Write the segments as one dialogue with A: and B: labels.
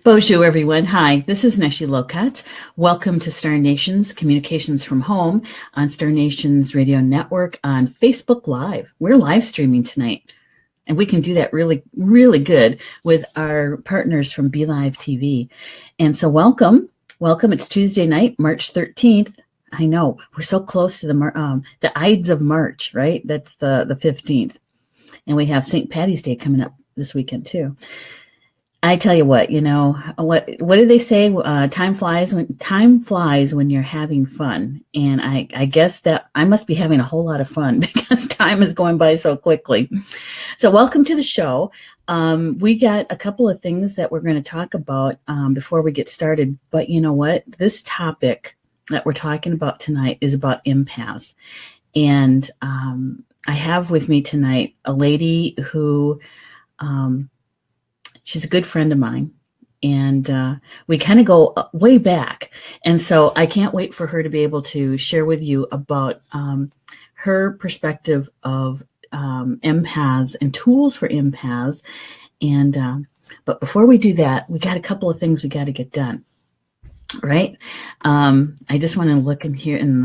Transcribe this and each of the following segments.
A: Bonjour, everyone. Hi, this is Neshi Lokotz. Welcome to Star Nation's Communications from Home on Star Nation's radio network on Facebook Live. We're live streaming tonight, and we can do that really, really good with our partners from Be Live TV. And so welcome. It's Tuesday night, March 13th. I know, we're so close to the Ides of March, right? That's the 15th. And we have St. Patty's Day coming up this weekend, too. I tell you what, what do they say? Time flies when you're having fun. And I guess that I must be having a whole lot of fun because time is going by so quickly. So welcome to the show. We got a couple of things that we're going to talk about before we get started. But you know what? This topic that we're talking about tonight is about empaths. And I have with me tonight a lady who... she's a good friend of mine, and we kind of go way back. And so I can't wait for her to be able to share with you about her perspective of empaths and tools for empaths. And but before we do that, we got a couple of things we got to get done, right? I just want to look in here in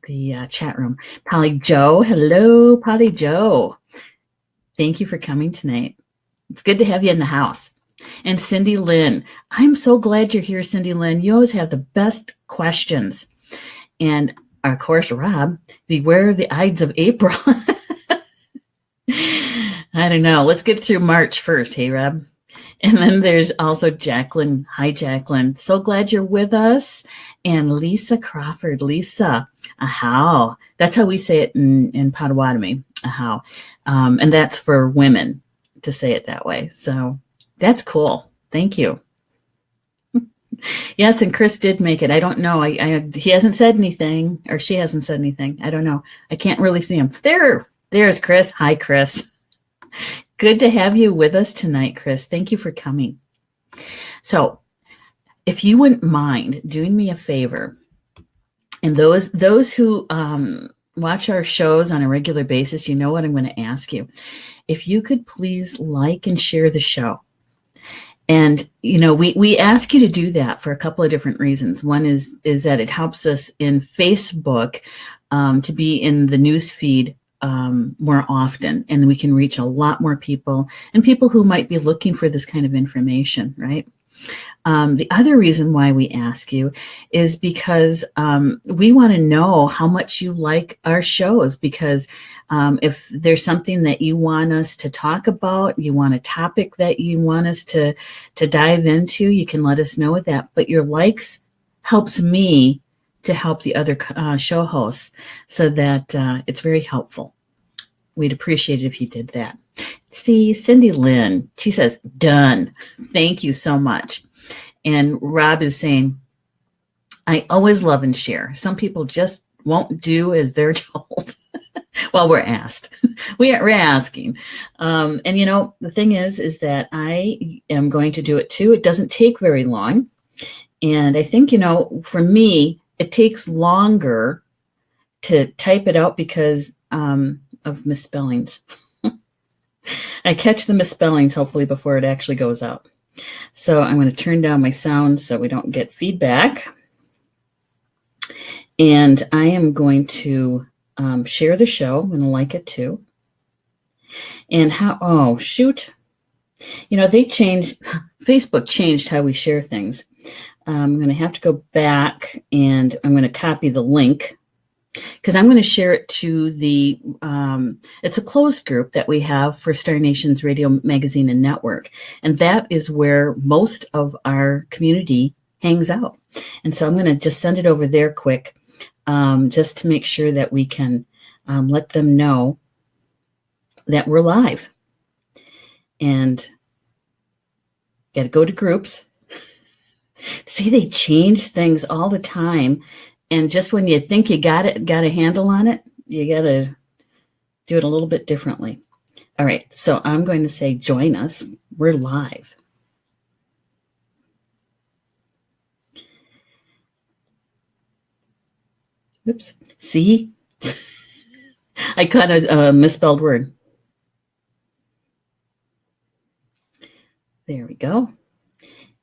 A: the chat room. Polly Joe, hello, Polly Joe. Thank you for coming tonight. It's good to have you in the house. And Cindy Lynn, I'm so glad you're here, Cindy Lynn. You always have the best questions. And of course, Rob, beware the Ides of April. I don't know. Let's get through March first, hey, Rob? And then there's also Jacqueline. Hi, Jacqueline. So glad you're with us. And Lisa Crawford. Lisa, ahow. That's how we say it in Potawatomi, ahow. And that's for women to say it that way. So that's cool. Thank you. Yes, and Chris did make it. I don't know. He hasn't said anything, or she hasn't said anything. I don't know. I can't really see him. There's Chris. Hi, Chris. Good to have you with us tonight, Chris. Thank you for coming. So if you wouldn't mind doing me a favor, and those who watch our shows on a regular basis, you know what I'm going to ask you. If you could please like and share the show. And, we ask you to do that for a couple of different reasons. One is that it helps us in Facebook to be in the news feed more often, and we can reach a lot more people and people who might be looking for this kind of information, right? The other reason why we ask you is because we want to know how much you like our shows, because if there's something that you want us to talk about, you want a topic that you want us to dive into, you can let us know that. But your likes helps me to help the other show hosts, so that it's very helpful. We'd appreciate it if you did that. See, Cindy Lynn, she says, done. Thank you so much. And Rob is saying, I always love and share. Some people just won't do as they're told. Well, we're asked. We're asking. And, the thing is that I am going to do it too. It doesn't take very long. And I think, for me, it takes longer to type it out because of misspellings. I catch the misspellings, hopefully, before it actually goes out. So I'm going to turn down my sound so we don't get feedback. And I am going to share the show. I'm going to like it too. And Facebook changed how we share things. I'm going to have to go back and I'm going to copy the link, because I'm going to share it to it's a closed group that we have for Star Nation's radio, magazine, and network. And that is where most of our community hangs out. And so I'm going to just send it over there quick, just to make sure that we can let them know that we're live. And got to go to groups. See, they change things all the time. And just when you think you got a handle on it, you got to do it a little bit differently. All right, so I'm going to say, join us. We're live. Oops. See? I caught a misspelled word. There we go.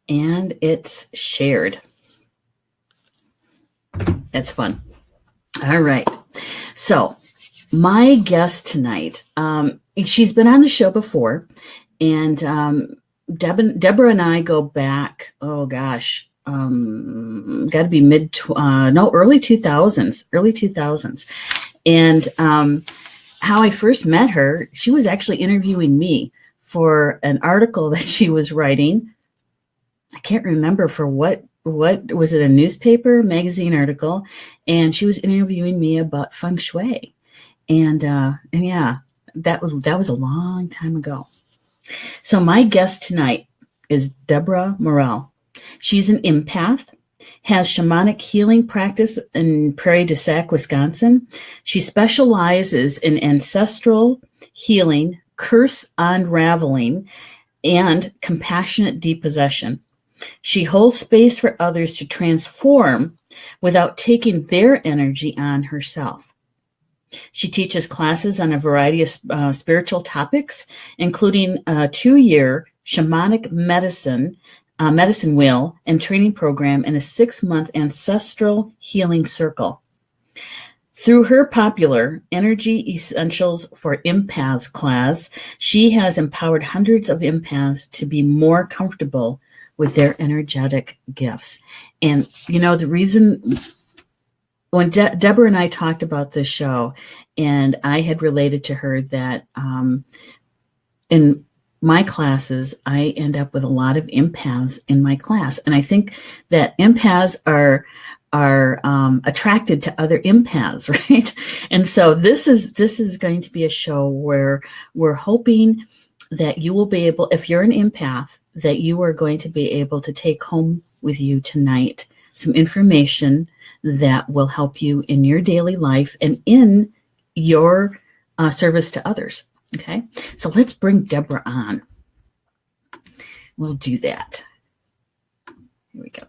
A: and it's shared. That's fun. All right. So my guest tonight, she's been on the show before, and Debra and I go back, oh gosh, got to be early 2000s. And how I first met her, she was actually interviewing me for an article that she was writing. I can't remember for what was it, a newspaper, magazine article, and she was interviewing me about feng shui. And yeah, that was a long time ago. So my guest tonight is Debra Morrill. She's an empath, has shamanic healing practice in Prairie du Sac, Wisconsin. She specializes in ancestral healing, curse unraveling, and compassionate depossession. She holds space for others to transform without taking their energy on herself. She teaches classes on a variety of spiritual topics, including a 2-year shamanic medicine wheel and training program and a 6-month ancestral healing circle. Through her popular Energy Essentials for Empaths class, she has empowered hundreds of empaths to be more comfortable with their energetic gifts. And, you know, the reason when Debra and I talked about this show, and I had related to her that in my classes, I end up with a lot of empaths in my class. And I think that empaths are attracted to other empaths, right? And so this is going to be a show where we're hoping that you will be able, if you're an empath, that you are going to be able to take home with you tonight some information that will help you in your daily life and in your service to others. Okay, so let's bring Debra on. We'll do that. Here we go.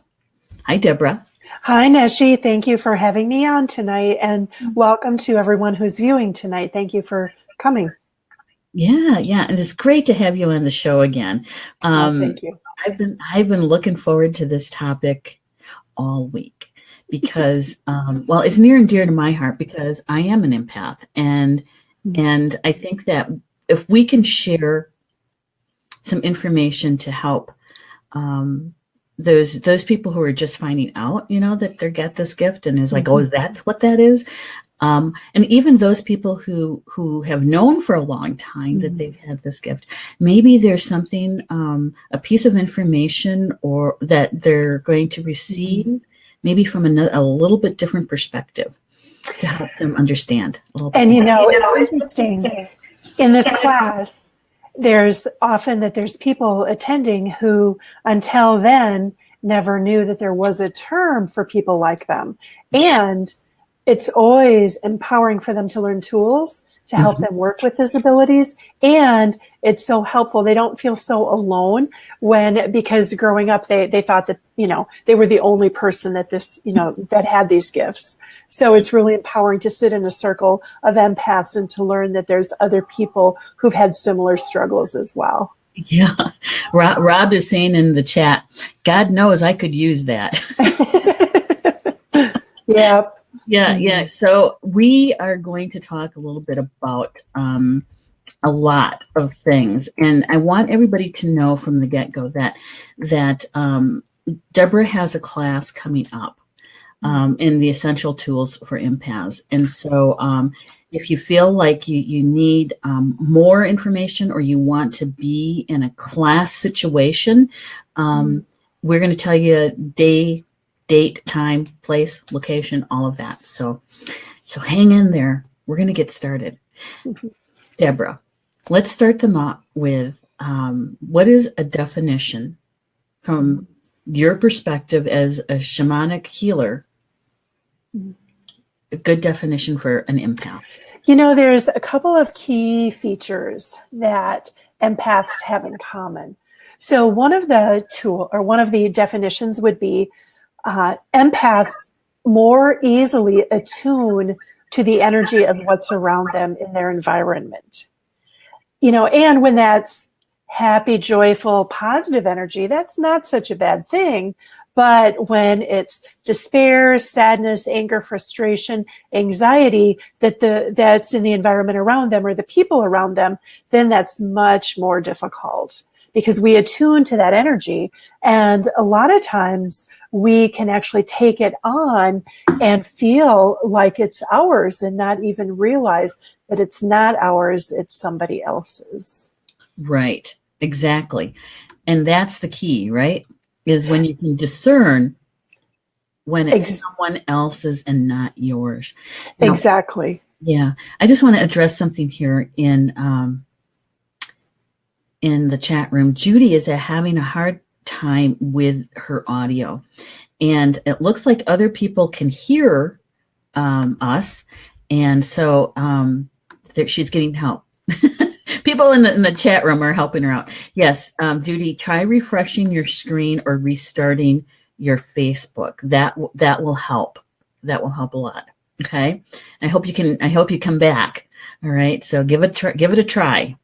A: Hi, Debra.
B: Hi, Neshi. Thank you for having me on tonight, and welcome to everyone who's viewing tonight. Thank you for coming.
A: Yeah, and it's great to have you on the show again.
B: Thank you.
A: I've been looking forward to this topic all week because, well, it's near and dear to my heart because I am an empath, and I think that if we can share some information to help those people who are just finding out, you know, that they get this gift and is like, oh, is that what that is? And even those people who have known for a long time that they've had this gift, maybe there's something, a piece of information or that they're going to receive, maybe from a little bit different perspective to help them understand a little bit.
B: And, you know, it's interesting. In this class, there's often that there's people attending who, until then, never knew that there was a term for people like them. And it's always empowering for them to learn tools to help them work with these abilities. And it's so helpful. They don't feel so alone because growing up, they thought that, you know, they were the only person that that had these gifts. So it's really empowering to sit in a circle of empaths and to learn that there's other people who've had similar struggles as well.
A: Yeah. Rob is saying in the chat, God knows I could use that.
B: Yeah.
A: Yeah. So we are going to talk a little bit about a lot of things. And I want everybody to know from the get-go that Debra has a class coming up in the Essential Tools for Empaths. And so if you feel like you need more information or you want to be in a class situation, we're going to tell you day, date, time, place, location, all of that. So hang in there. We're going to get started. Debra, let's start them up with what is a definition from your perspective as a shamanic healer, a good definition for an empath?
B: You know, there's a couple of key features that empaths have in common. So one of the definitions would be empaths more easily attune to the energy of what's around them in their environment. You know, and when that's happy, joyful, positive energy, that's not such a bad thing. But when it's despair, sadness, anger, frustration, anxiety, that's in the environment around them or the people around them, then that's much more difficult because we attune to that energy. And a lot of times we can actually take it on and feel like it's ours and not even realize that it's not ours, it's somebody else's.
A: Right. Exactly. And that's the key, right? Is when you can discern when it's someone else's and not yours. Now,
B: exactly.
A: Yeah. I just want to address something here in the chat room. Judy is having a hard time with her audio. And it looks like other people can hear us. And so she's getting help. People in the chat room are helping her out. Yes, Judy, try refreshing your screen or restarting your Facebook. That will help. That will help a lot. Okay. I hope you come back. All right. So give it a try.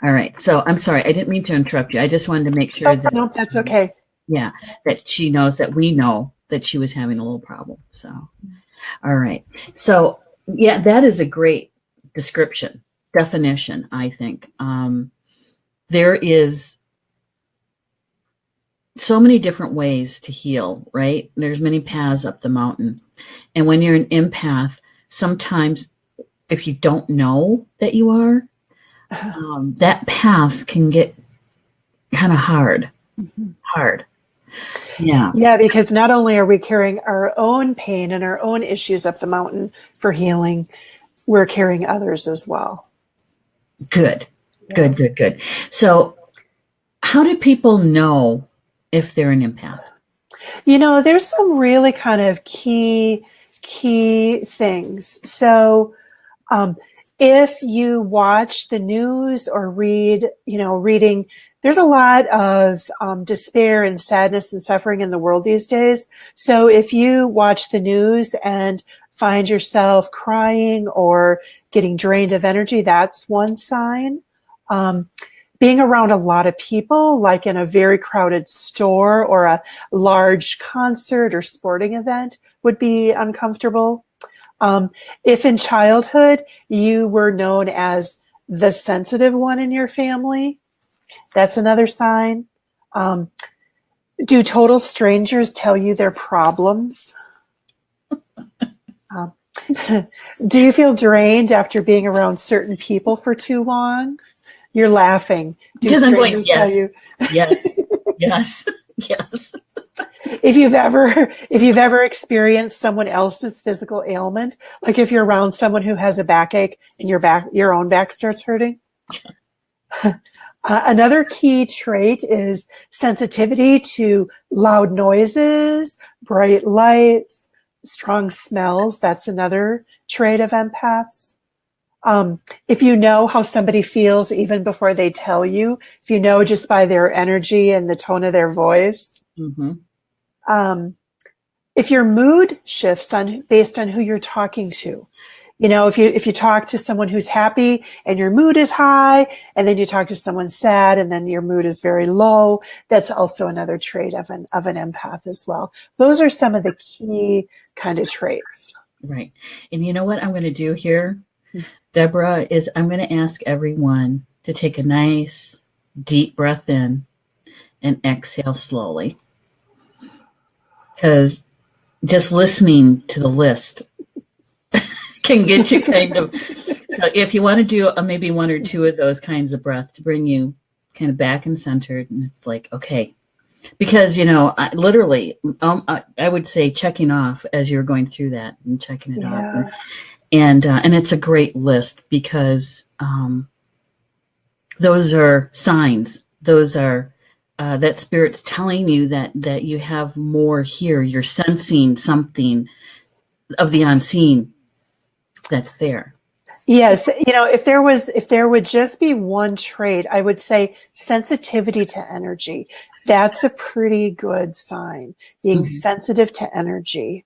A: All right. So I'm sorry. I didn't mean to interrupt you. I just wanted to make sure that.
B: No, that's okay.
A: Yeah. That she knows that we know that she was having a little problem. So, all right. So yeah, that is a great definition, I think. There is so many different ways to heal, right? There's many paths up the mountain. And when you're an empath, sometimes if you don't know that you are, that path can get kind of hard. Yeah.
B: Yeah, because not only are we carrying our own pain and our own issues up the mountain for healing, we're carrying others as well.
A: Good. So how do people know if they're an empath?
B: There's some really kind of key things. So if you watch the news or reading, there's a lot of despair and sadness and suffering in the world these days. So if you watch the news and find yourself crying or getting drained of energy, that's one sign. Being around a lot of people, like in a very crowded store or a large concert or sporting event, would be uncomfortable. If in childhood you were known as the sensitive one in your family, that's another sign. Do total strangers tell you their problems? Do you feel drained after being around certain people for too long? You're laughing.
A: Because I'm going, yes.
B: If you've ever experienced someone else's physical ailment, like if you're around someone who has a backache and your own back starts hurting. Another key trait is sensitivity to loud noises, bright lights, strong smells. That's another trait of empaths. If you know how somebody feels even before they tell you, if you know just by their energy and the tone of their voice.
A: Mm-hmm.
B: If your mood shifts based on who you're talking to, if you talk to someone who's happy and your mood is high, and then you talk to someone sad and then your mood is very low, that's also another trait of an empath as well. Those are some of the key kind of traits.
A: Right. And you know what I'm going to do here, Debra, is I'm going to ask everyone to take a nice deep breath in and exhale slowly. Because just listening to the list can get you kind of, so if you want to do maybe one or two of those kinds of breath to bring you kind of back and centered, and it's like, okay, because, literally, I would say checking off as you're going through that and checking it off. And it's a great list because those are signs. Those are that Spirit's telling you that you have more here. You're sensing something of the unseen that's there.
B: Yes. If there would just be one trait, I would say sensitivity to energy. That's a pretty good sign, being sensitive to energy.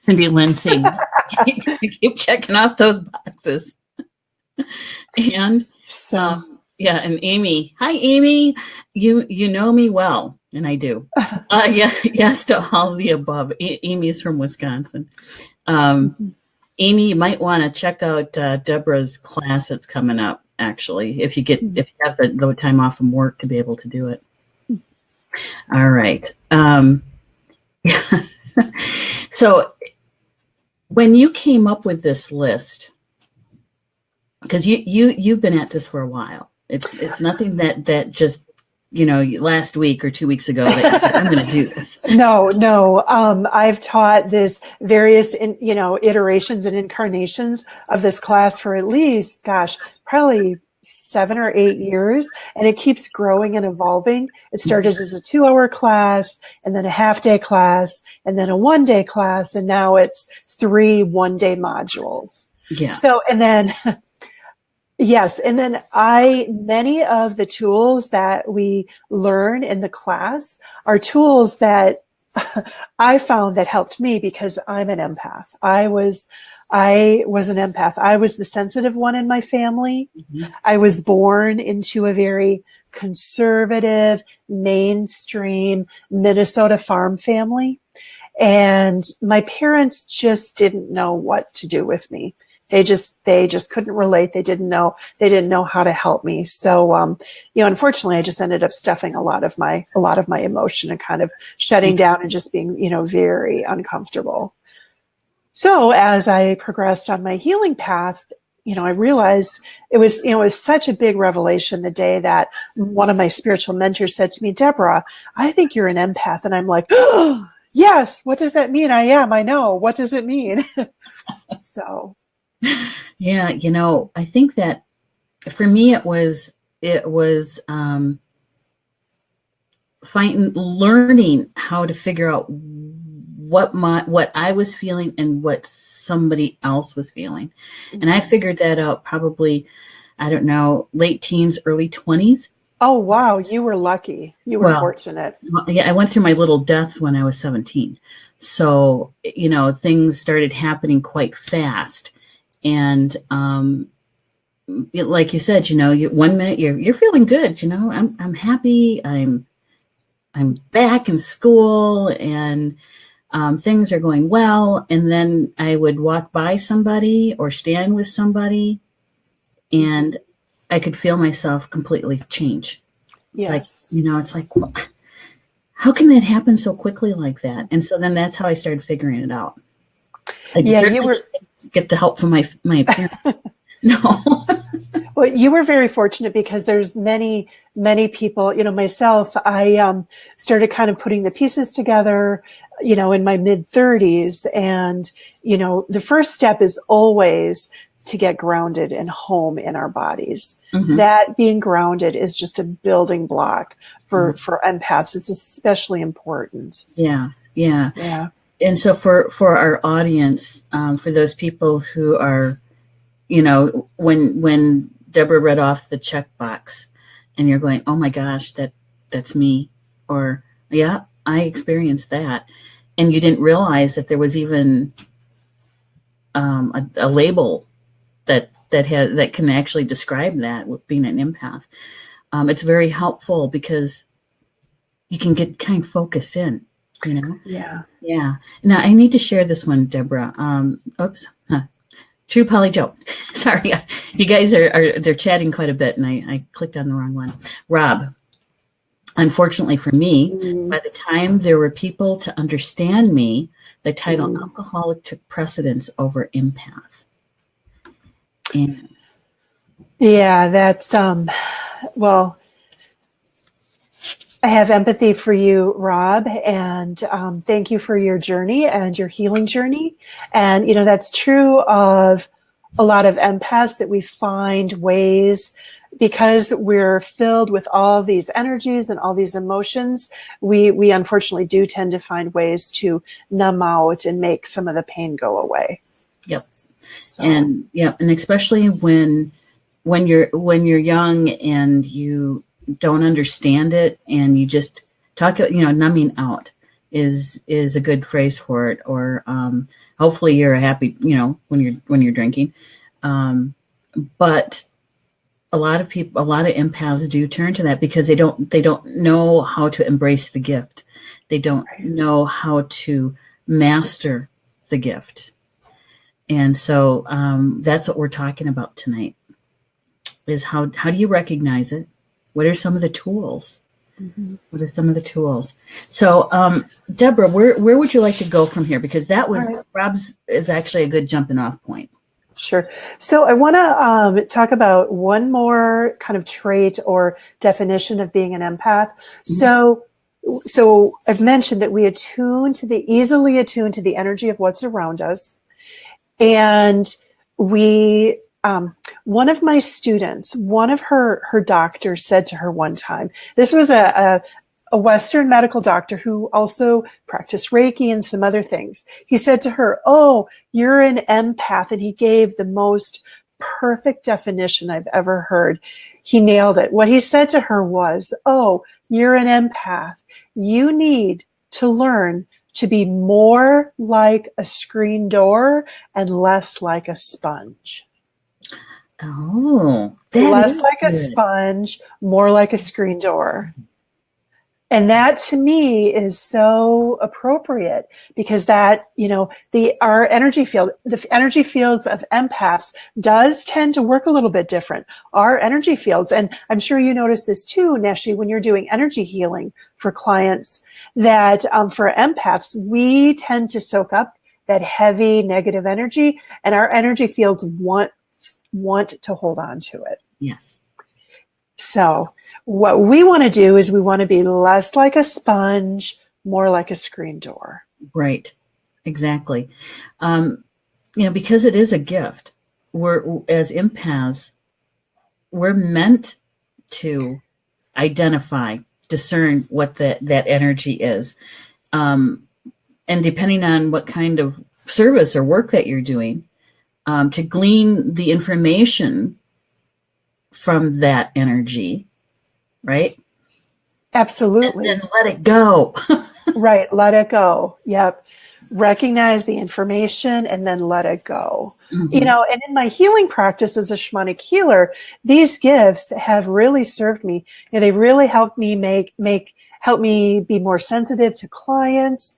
A: Cindy Lindsay, keep checking off those boxes. And
B: so
A: Yeah, and Amy. Hi, Amy. You know me well, and I do. Yeah, yes to all of the above. Amy is from Wisconsin. Amy, you might want to check out Debra's class that's coming up. Actually, if you have the time off from work to be able to do it. All right. So when you came up with this list, because you've been at this for a while. It's nothing that just, last week or 2 weeks ago that you said, I'm going to do this.
B: No. I've taught this various, iterations and incarnations of this class for at least, probably 7 or 8 years, and it keeps growing and evolving. It started as a 2-hour class, and then a half-day class, and then a 1-day class, and now it's 3 one-day modules.
A: Yeah.
B: So, and then yes. And then many of the tools that we learn in the class are tools that I found that helped me because I'm an empath. I was an empath. I was the sensitive one in my family. Mm-hmm. I was born into a very conservative, mainstream Minnesota farm family. And my parents just didn't know what to do with me. They just couldn't relate. They didn't know how to help me. So, unfortunately, I just ended up stuffing a lot of my emotion and kind of shutting down and just being, very uncomfortable. So as I progressed on my healing path, I realized it was such a big revelation the day that one of my spiritual mentors said to me, Debra, I think you're an empath. And I'm like, oh, yes. What does that mean? I am. I know. What does it mean? So.
A: Yeah, I think that for me it was learning how to figure out what I was feeling and what somebody else was feeling. Mm-hmm. And I figured that out probably, I don't know, late teens, early 20s.
B: Oh, wow. You were lucky. You were fortunate.
A: Yeah, I went through my little death when I was 17. So, things started happening quite fast. And like you said, 1 minute you're feeling good. I'm happy. I'm back in school, and things are going well. And then I would walk by somebody or stand with somebody, and I could feel myself completely change. It's
B: yes.
A: well, how can that happen so quickly like that? And so then that's how I started figuring it out.
B: You were.
A: Get the help from my parents. No.
B: Well, you were very fortunate because there's many people, myself, I started kind of putting the pieces together, in my mid 30s. And, the first step is always to get grounded and home in our bodies. Mm-hmm. That being grounded is just a building block for empaths. It's especially important.
A: Yeah. And so for our audience, for those people who are, when Debra read off the checkbox and you're going, oh my gosh, that's me. Or, yeah, I experienced that. And you didn't realize that there was even a label that can actually describe that with being an empath. It's very helpful because you can get kind of focused in.
B: Yeah.
A: Now I need to share this one, Debra. True Polly Joe. Sorry, you guys they're chatting quite a bit, and I clicked on the wrong one. Rob. Unfortunately for me, by the time there were people to understand me, the title alcoholic took precedence over empath. And
B: yeah, that's well. I have empathy for you, Rob, and thank you for your journey and your healing journey. And, that's true of a lot of empaths, that we find ways, because we're filled with all these energies and all these emotions, we unfortunately do tend to find ways to numb out and make some of the pain go away.
A: Yep. So. And especially when you're young and you don't understand it, and you just talk, numbing out is a good phrase for it. Or hopefully you're happy, when you're drinking. But a lot of people, a lot of empaths do turn to that because they don't know how to embrace the gift. They don't know how to master the gift. And so that's what we're talking about tonight, is how do you recognize it? What are some of the tools? Mm-hmm. What are some of the tools? So, Debra, where would you like to go from here? Because that was, Rob's is actually a good jumping off point.
B: Sure. So I want to talk about one more kind of trait or definition of being an empath. Mm-hmm. So I've mentioned that we easily attune to the energy of what's around us. And we, one of my students, one of her doctors said to her one time, this was a Western medical doctor who also practiced Reiki and some other things. He said to her, "Oh, you're an empath." And he gave the most perfect definition I've ever heard. He nailed it. What he said to her was, "Oh, you're an empath. You need to learn to be more like a screen door and less like a sponge."
A: Oh,
B: less like a sponge, more like a screen door. And that to me is so appropriate because that, our energy field, the energy fields of empaths does tend to work a little bit different. Our energy fields, and I'm sure you notice this too, Neshi, when you're doing energy healing for clients, that for empaths, we tend to soak up that heavy negative energy, and our energy fields want to hold on to it.
A: Yes.
B: So what we want to do is we want to be less like a sponge, more like a screen door.
A: Right. Exactly. Because it is a gift. We're, as empaths, we're meant to identify, discern what that energy is. And depending on what kind of service or work that you're doing, to glean the information from that energy, right?
B: Absolutely.
A: And then let it go.
B: Right. Let it go. Yep. Recognize the information and then let it go. Mm-hmm. And in my healing practice as a shamanic healer, these gifts have really served me. They really helped me help me be more sensitive to clients,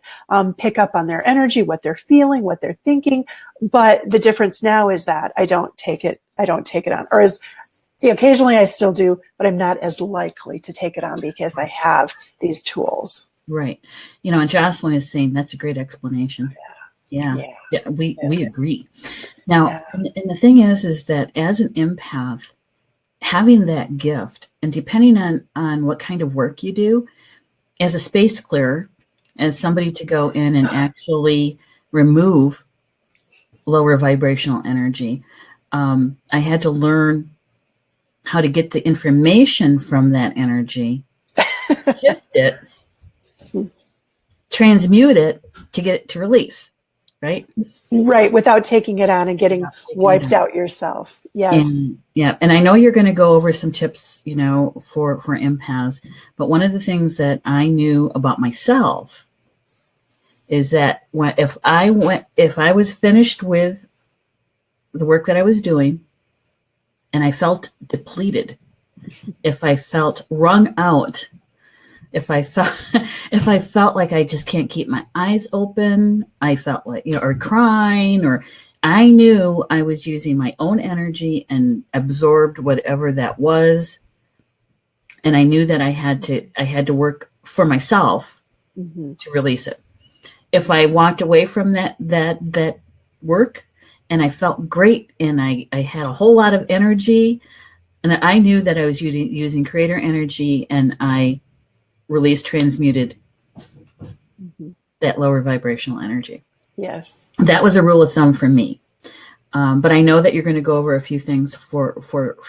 B: pick up on their energy, what they're feeling, what they're thinking. But the difference now is that I don't take it on, or as occasionally I still do, but I'm not as likely to take it on because I have these tools.
A: Right. And Jocelyn is saying that's a great explanation. Yeah. We agree. Now, and the thing is that as an empath, having that gift, and depending on what kind of work you do, as a space clearer, as somebody to go in and actually remove lower vibrational energy, I had to learn how to get the information from that energy, shift it, transmute it to get it to release, right?
B: Right, without taking it on and getting wiped out yourself. Yes.
A: And I know you're going to go over some tips, for empaths, but one of the things that I knew about myself is that if I was finished with the work that I was doing and I felt depleted, if I felt wrung out, if I felt like I just can't keep my eyes open, I felt like, or crying, or I knew I was using my own energy and absorbed whatever that was. And I knew that I had to work for myself to release it. If I walked away from that work and I felt great and I had a whole lot of energy, and that I knew that I was using creator energy, and I released, transmuted that lower vibrational energy.
B: Yes.
A: That was a rule of thumb for me. But I know that you're going to go over a few things for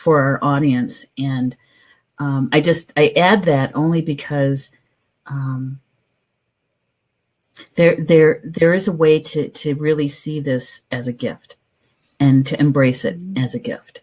A: our audience. And I add that only because there is a way to really see this as a gift and to embrace it as a gift.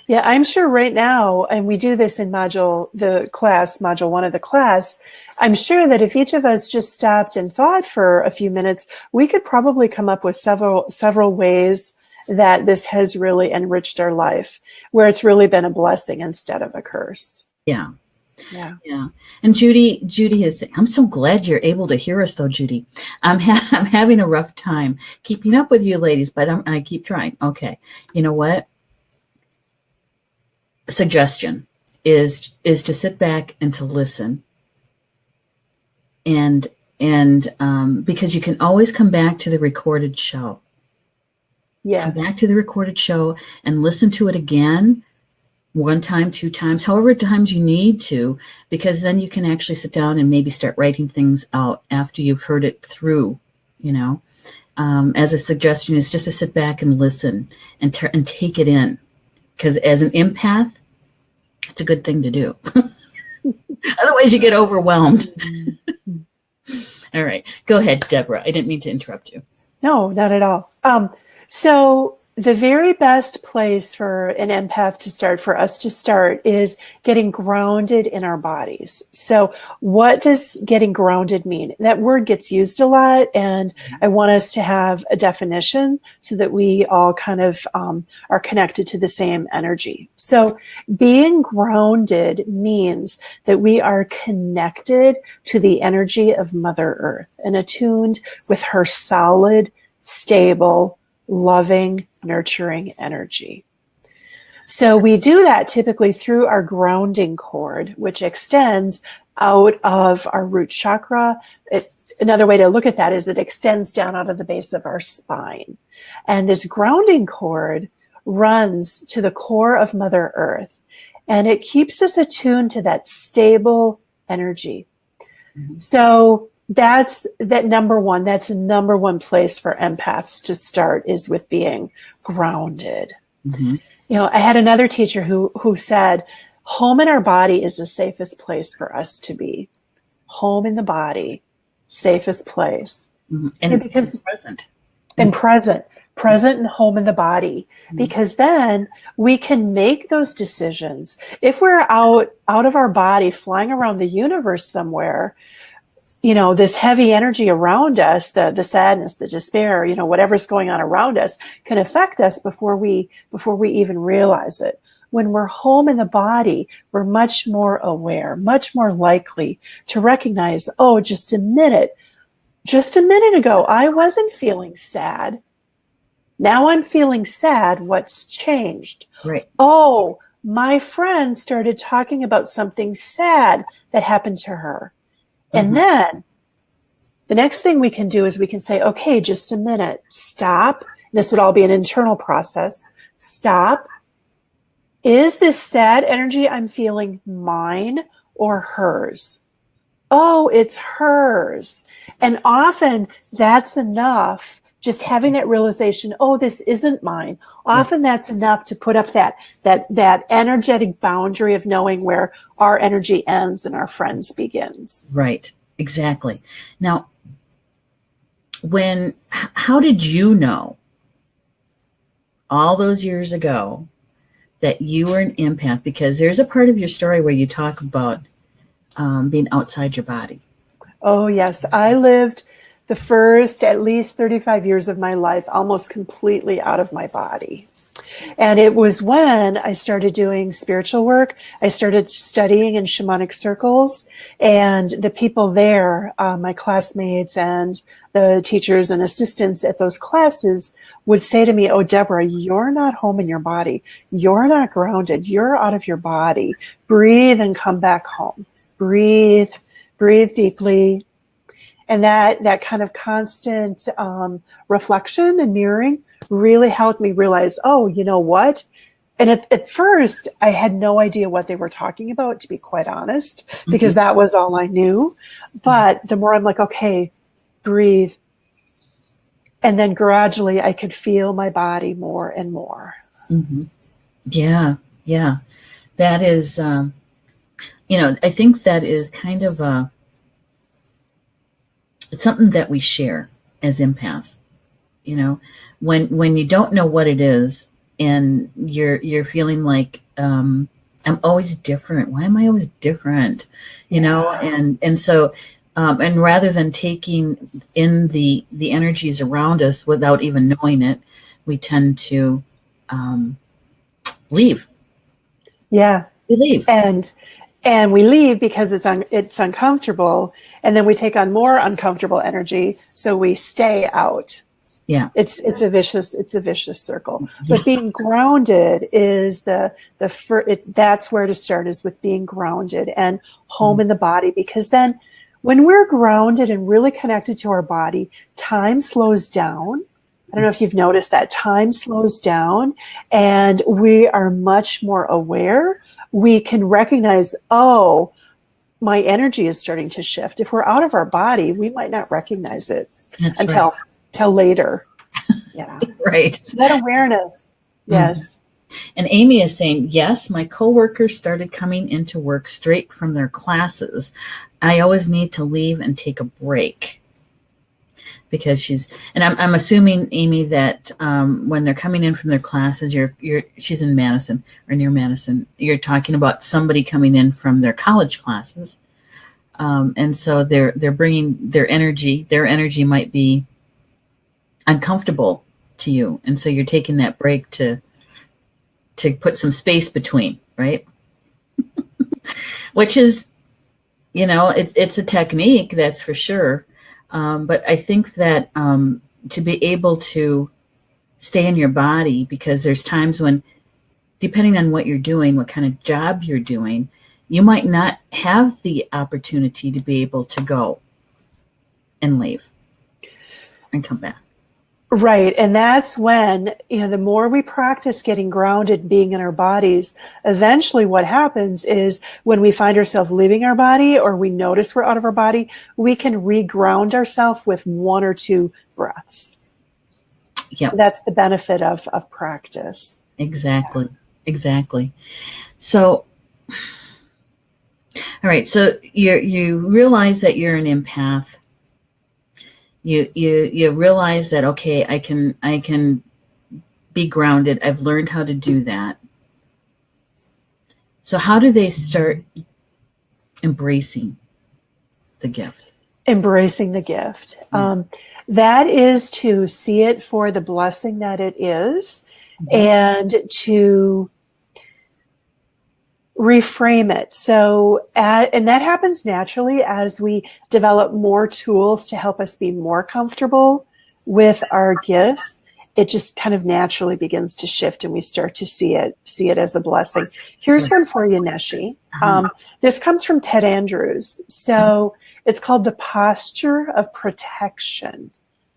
B: Yeah, I'm sure right now, and we do this in module 1 of the class, I'm sure that if each of us just stopped and thought for a few minutes, we could probably come up with several ways that this has really enriched our life, where it's really been a blessing instead of a curse.
A: Yeah.
B: Yeah.
A: Yeah. And Judy is saying, I'm so glad you're able to hear us though, Judy. I'm having a rough time keeping up with you ladies, but I keep trying. Okay. You know what? Suggestion is to sit back and to listen. And because you can always come back to the recorded show.
B: Yes.
A: Come back to the recorded show and listen to it again. 1 time, 2 times, however times you need to, because then you can actually sit down and maybe start writing things out after you've heard it through, as a suggestion is just to sit back and listen and take it in, because as an empath, it's a good thing to do. Otherwise you get overwhelmed. All right, go ahead, Deborah. I didn't mean to interrupt you.
B: No, not at all. So the very best place for an empath to start, for us to start, is getting grounded in our bodies. So what does getting grounded mean? That word gets used a lot, and I want us to have a definition so that we all kind of are connected to the same energy. So being grounded means that we are connected to the energy of Mother Earth and attuned with her solid, stable, loving, nurturing energy. So we do that typically through our grounding cord, which extends out of our root chakra. Another way to look at that is it extends down out of the base of our spine. And this grounding cord runs to the core of Mother Earth, and it keeps us attuned to that stable energy. Mm-hmm. So that's number one place for empaths to start, is with being grounded. Mm-hmm. I had another teacher who said, home in our body is the safest place for us to be. Home in the body, safest place.
A: Mm-hmm. And because present.
B: And present and home in the body, mm-hmm. because then we can make those decisions. If we're out of our body, flying around the universe somewhere, this heavy energy around us, the sadness, the despair, whatever's going on around us can affect us before we even realize it. When we're home in the body, we're much more aware, much more likely to recognize, oh, just a minute ago, I wasn't feeling sad. Now I'm feeling sad. What's changed?
A: Right.
B: Oh, my friend started talking about something sad that happened to her. And mm-hmm. then the next thing we can do is we can say, okay, just a minute, stop. This would all be an internal process. Stop. Is this sad energy I'm feeling mine or hers? Oh, it's hers. And often that's enough. Just having that realization, oh, this isn't mine. Often that's enough to put up that energetic boundary of knowing where our energy ends and our friends begins.
A: Right. Exactly. Now, how did you know all those years ago that you were an empath? Because there's a part of your story where you talk about being outside your body.
B: Oh, yes. I lived the first at least 35 years of my life almost completely out of my body. And it was when I started doing spiritual work. I started studying in shamanic circles, and the people there, my classmates and the teachers and assistants at those classes would say to me, oh, Deborah, you're not home in your body. You're not grounded. You're out of your body. Breathe and come back home. Breathe deeply. And that kind of constant reflection and mirroring really helped me realize, oh, you know what? And at first, I had no idea what they were talking about, to be quite honest, because mm-hmm. that was all I knew. But the more I'm like, okay, breathe. And then gradually I could feel my body more and more.
A: Mm-hmm. Yeah. That is, I think that is kind of it's something that we share as empaths. When you don't know what it is and you're feeling like I'm always different. Why am I always different? And so and rather than taking in the energies around us without even knowing it, we tend to leave.
B: Yeah.
A: We leave.
B: And we leave because it's uncomfortable, and then we take on more uncomfortable energy, so we stay out.
A: Yeah.
B: It's a vicious circle. But being grounded is that's where to start, is with being grounded and home in the body, because then when we're grounded and really connected to our body, time slows down. I don't know if you've noticed that. Time slows down and we are much more aware. We can recognize, oh, my energy is starting to shift. If we're out of our body, we might not recognize it until later. Yeah.
A: Right.
B: So that awareness. Yes.
A: And Amy is saying, yes, my coworkers started coming into work straight from their classes. I always need to leave and take a break. Because I'm assuming, Amy, that when they're coming in from their classes, she's in Madison or near Madison. You're talking about somebody coming in from their college classes, and so they're bringing their energy. Their energy might be uncomfortable to you, and so you're taking that break to put some space between, right? Which is, it's a technique, that's for sure. But I think that to be able to stay in your body, because there's times when, depending on what you're doing, what kind of job you're doing, you might not have the opportunity to be able to go and leave and come back.
B: Right. And that's when, the more we practice getting grounded, being in our bodies, eventually what happens is when we find ourselves leaving our body, or we notice we're out of our body, we can reground ourselves with 1 or 2 breaths.
A: Yeah.
B: So that's the benefit of practice.
A: Exactly. Yeah. Exactly. So, all right. So you realize that you're an empath. You realize that, okay, I can be grounded. I've learned how to do that. So how do they start embracing the gift?
B: Embracing the gift. That is to see it for the blessing that it is, and to reframe it. So, and that happens naturally as we develop more tools to help us be more comfortable with our gifts. It just kind of naturally begins to shift, and we start to see it as a blessing. Here's one for you, Neshi. This comes from Ted Andrews. So it's called the posture of protection.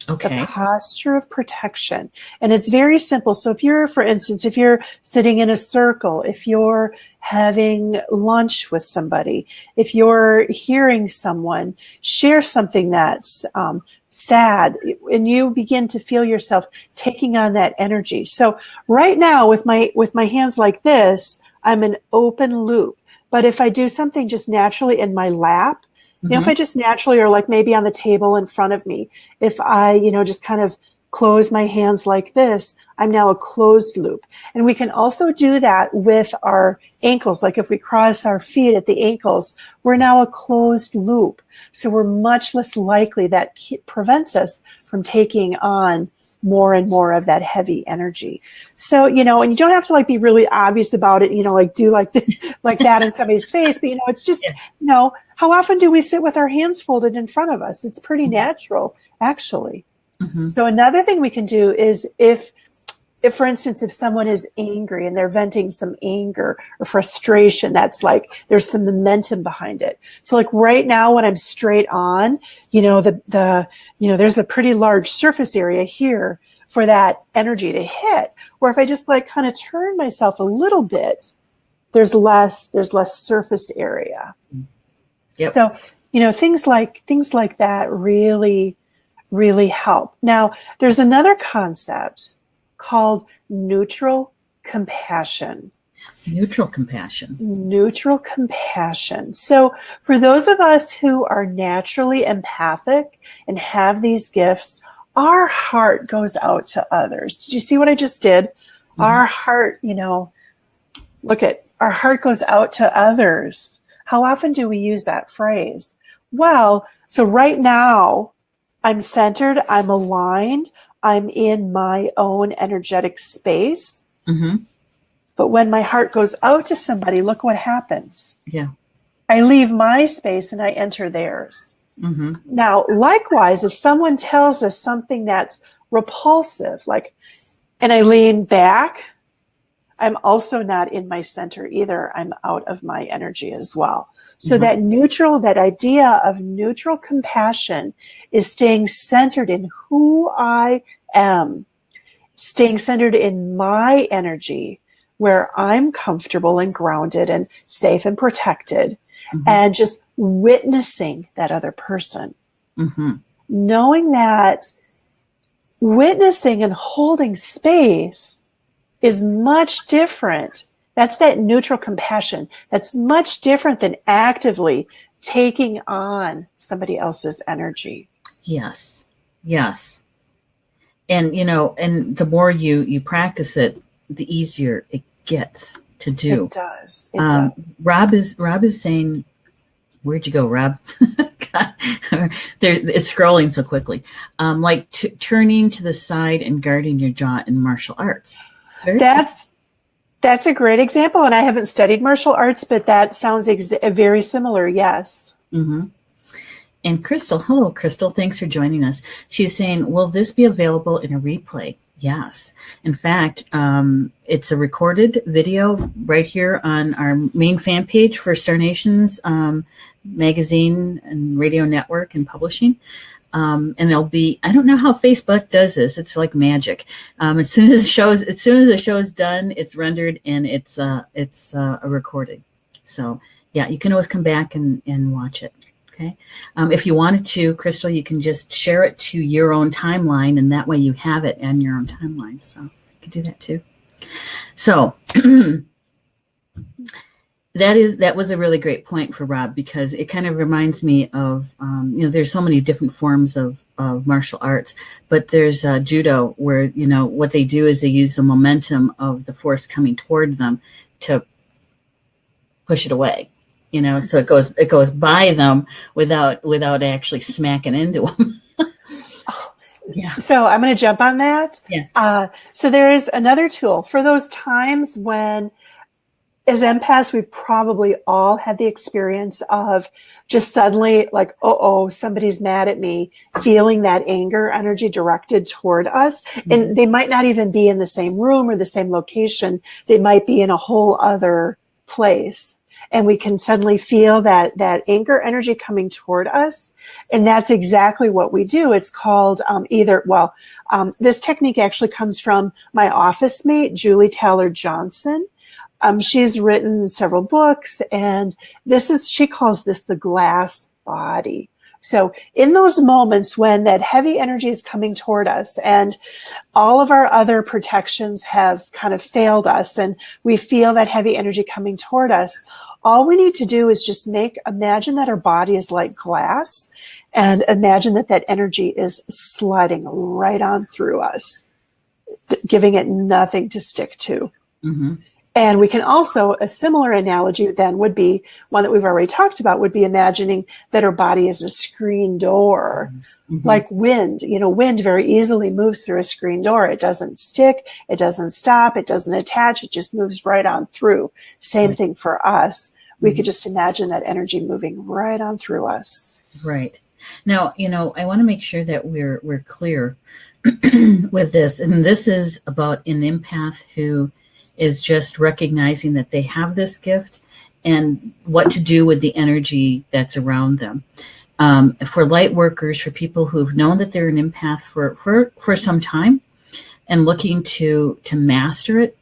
A: Okay.
B: The posture of protection. And it's very simple. So if you're, for instance, if you're sitting in a circle, if you're having lunch with somebody, if you're hearing someone share something that's sad, and you begin to feel yourself taking on that energy. So right now with my hands like this, I'm an open loop. But if I do something just naturally in my lap, if I just naturally, or like maybe on the table in front of me, if I, just kind of close my hands like this, I'm now a closed loop. And we can also do that with our ankles. Like if we cross our feet at the ankles, we're now a closed loop. So we're much less likely, that prevents us from taking on more and more of that heavy energy. So, and you don't have to be really obvious about it, do like that in somebody's face, but it's just, how often do we sit with our hands folded in front of us? It's pretty natural, actually. So another thing we can do is if, for instance, if someone is angry and they're venting some anger or frustration, that's there's some momentum behind it. So right now when I'm straight on, there's a pretty large surface area here for that energy to hit. Where if I just kind of turn myself a little bit, there's less surface area.
A: Yep.
B: So, things like that really, really help. Now, there's another concept called neutral compassion.
A: Neutral compassion.
B: Neutral compassion. So for those of us who are naturally empathic and have these gifts, our heart goes out to others. Did you see what I just did? Our heart, our heart goes out to others. How often do we use that phrase? Well, so right now, I'm centered, I'm aligned, I'm in my own energetic space.
A: Mm-hmm.
B: But when my heart goes out to somebody, look what happens.
A: Yeah.
B: I leave my space and I enter theirs.
A: Mm-hmm.
B: Now, likewise, if someone tells us something that's repulsive, like, and I lean back, I'm also not in my center either. I'm out of my energy as well. So that idea of neutral compassion is staying centered in who I am, staying centered in my energy, where I'm comfortable and grounded and safe and protected, and just witnessing that other person. Knowing that witnessing and holding space is much different. That's that neutral compassion. That's much different than actively taking on somebody else's energy.
A: Yes. Yes. And, and the more you practice it, the easier it gets to do.
B: It does. It does.
A: Rob is saying, where'd you go, Rob? God, it's scrolling so quickly. Like turning to the side and guarding your jaw in martial arts.
B: That's a great example. And I haven't studied martial arts, but that sounds very similar. Yes.
A: Mm-hmm. And Crystal, hello, Crystal. Thanks for joining us. She's saying, will this be available in a replay? Yes. In fact, it's a recorded video right here on our main fan page for Star Nations magazine and radio network and publishing. And it'll be, I don't know how Facebook does this. It's like magic. As soon as the show is done, it's rendered and it's a recording. So yeah, you can always come back and watch it. Okay. If you wanted to, Crystal, you can just share it to your own timeline, and that way you have it on your own timeline. So you can do that too. So that was a really great point for Rob, because it kind of reminds me of, there's so many different forms of martial arts, but there's judo where, what they do is they use the momentum of the force coming toward them to push it away. So it goes by them without actually smacking into them. Yeah.
B: So I'm going to jump on that.
A: Yeah.
B: So there's another tool for those times when, as empaths, we've probably all had the experience of just suddenly like, somebody's mad at me, feeling that anger energy directed toward us. And they might not even be in the same room or the same location. They might be in a whole other place. And we can suddenly feel that anger energy coming toward us. And that's exactly what we do. It's called this technique actually comes from my office mate, Julie Taylor Johnson. She's written several books, and she calls this the glass body. So in those moments when that heavy energy is coming toward us and all of our other protections have kind of failed us and we feel that heavy energy coming toward us, all we need to do is just imagine that our body is like glass, and imagine that energy is sliding right on through us, giving it nothing to stick to. Mm-hmm. And we can also, a similar analogy then would be one that we've already talked about, would be imagining that our body is a screen door, like wind. Wind very easily moves through a screen door. It doesn't stick, it doesn't stop, it doesn't attach, it just moves right on through. Same thing for us. We could just imagine that energy moving right on through us.
A: Right. Now, I want to make sure that we're clear with this. And this is about an empath who is just recognizing that they have this gift and what to do with the energy that's around them. For light workers, for people who've known that they're an empath for some time and looking to master it,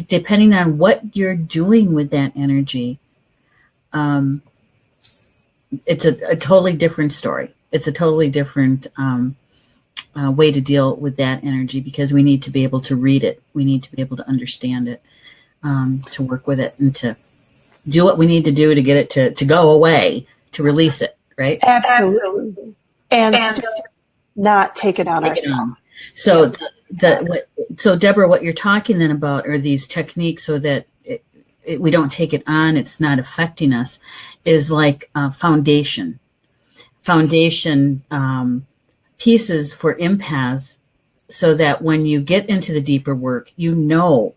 A: depending on what you're doing with that energy, it's a totally different story. It's a totally different way to deal with that energy, because we need to be able to read it. We need to be able to understand it, to work with it, and to do what we need to do to get it to go away, to release it, right?
B: Absolutely. And still not take it on ourselves.
A: So so Deborah, what you're talking then about are these techniques so that we don't take it on, it's not affecting us, is like foundation pieces for empaths so that when you get into the deeper work, you know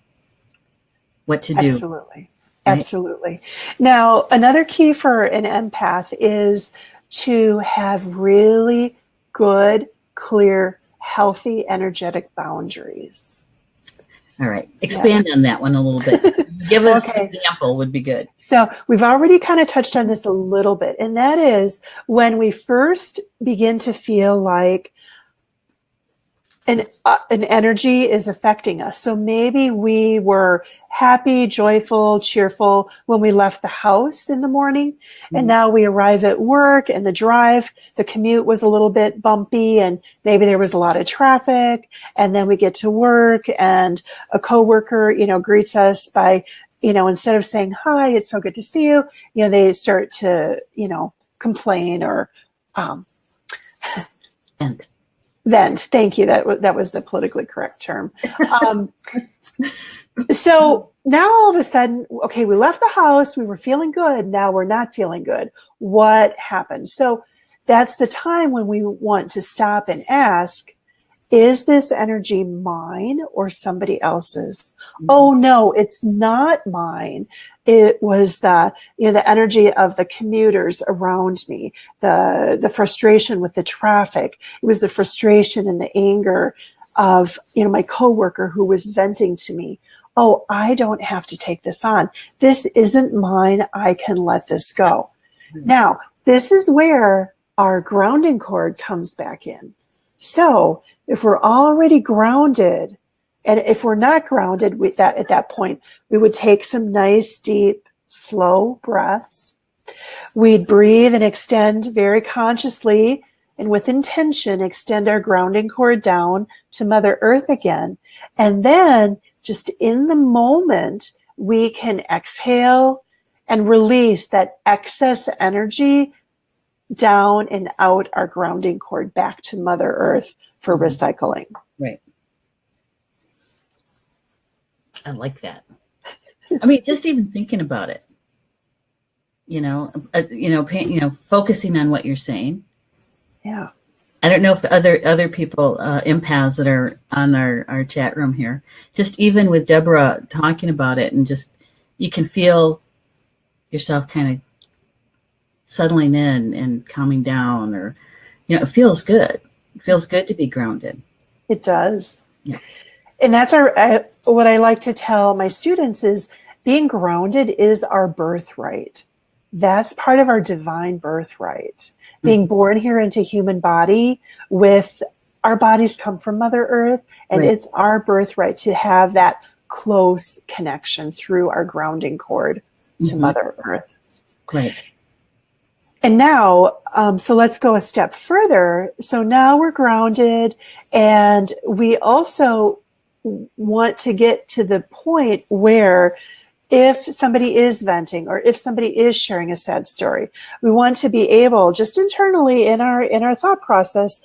A: what to do.
B: Absolutely. Right? Absolutely. Now, another key for an empath is to have really good, clear, healthy, energetic boundaries.
A: All right. Expand on that one a little bit. Give us an example would be good.
B: So we've already kind of touched on this a little bit, and that is when we first begin to feel like an energy is affecting us. So maybe we were happy, joyful, cheerful when we left the house in the morning, and now we arrive at work and the commute was a little bit bumpy and maybe there was a lot of traffic, and then we get to work and a coworker, greets us by, instead of saying, hi, it's so good to see you, they start to, complain or, Vent. Thank you. That was the politically correct term. So now all of a sudden, okay, we left the house. We were feeling good. Now we're not feeling good. What happened? So that's the time when we want to stop and ask, is this energy mine or somebody else's? Oh no, it's not mine. It was the energy of the commuters around me, the frustration with the traffic. It was the frustration and the anger of my coworker who was venting to me. Oh, I don't have to take this on. This isn't mine. I can let this go. Now, this is where our grounding cord comes back in. So if we're already grounded, and if we're not grounded at that point, we would take some nice, deep, slow breaths. We'd breathe and extend very consciously and with intention, extend our grounding cord down to Mother Earth again. And then just in the moment, we can exhale and release that excess energy down and out our grounding cord back to Mother Earth for recycling.
A: Right. I like that. I mean, just even thinking about it, focusing on what you're saying.
B: Yeah.
A: I don't know if other people, empaths that are on our chat room here, just even with Debra talking about it, and just you can feel yourself kind of settling in and calming down, or it feels good. It feels good to be grounded.
B: It does.
A: Yeah.
B: And that's what I like to tell my students is being grounded is our birthright. That's part of our divine birthright. Being born here into human body with our bodies come from Mother Earth, and it's our birthright to have that close connection through our grounding cord to Mother Earth.
A: Right.
B: And now, so let's go a step further. So now we're grounded, and we also want to get to the point where if somebody is venting or if somebody is sharing a sad story, we want to be able, just internally in our thought process,